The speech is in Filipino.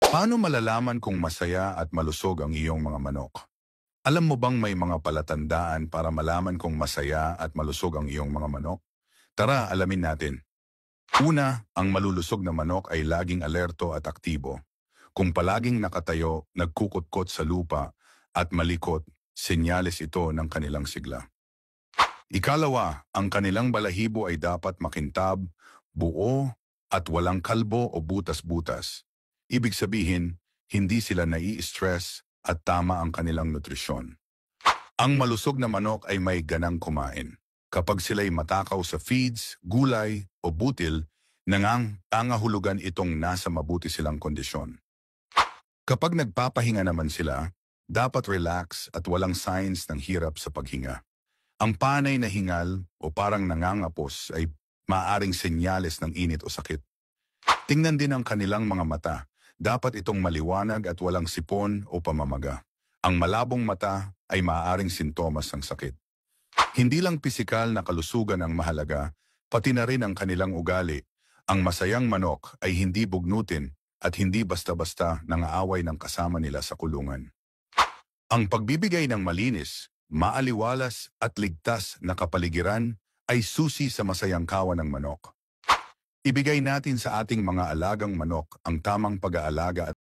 Paano malalaman kung masaya at malusog ang iyong mga manok? Alam mo bang may mga palatandaan para malaman kung masaya at malusog ang iyong mga manok? Tara, alamin natin. Una, ang malulusog na manok ay laging alerto at aktibo. Kung palaging nakatayo, nagkukutkot sa lupa at malikot, senyales ito ng kanilang sigla. Ikalawa, ang kanilang balahibo ay dapat makintab, buo, at walang kalbo o butas-butas. Ibig sabihin, hindi sila nai-stress at tama ang kanilang nutrisyon. Ang malusog na manok ay may ganang kumain. Kapag sila'y matakaw sa feeds, gulay o butil, nangangahulugan itong nasa mabuti silang kondisyon. Kapag nagpapahinga naman sila, dapat relax at walang signs ng hirap sa paghinga. Ang panay na hingal o parang nangangapos ay maaaring senyales ng init o sakit. Tingnan din ang kanilang mga mata. Dapat itong maliwanag at walang sipon o pamamaga. Ang malabong mata ay maaaring sintomas ng sakit. Hindi lang pisikal na kalusugan ang mahalaga, pati na rin ang kanilang ugali. Ang masayang manok ay hindi bugnutin at hindi basta-basta nangaaway ng kasama nila sa kulungan. Ang pagbibigay ng malinis, maaliwalas at ligtas na kapaligiran ay susi sa masayang kawan ng manok. Ibigay natin sa ating mga alagang manok ang tamang pag-aalaga at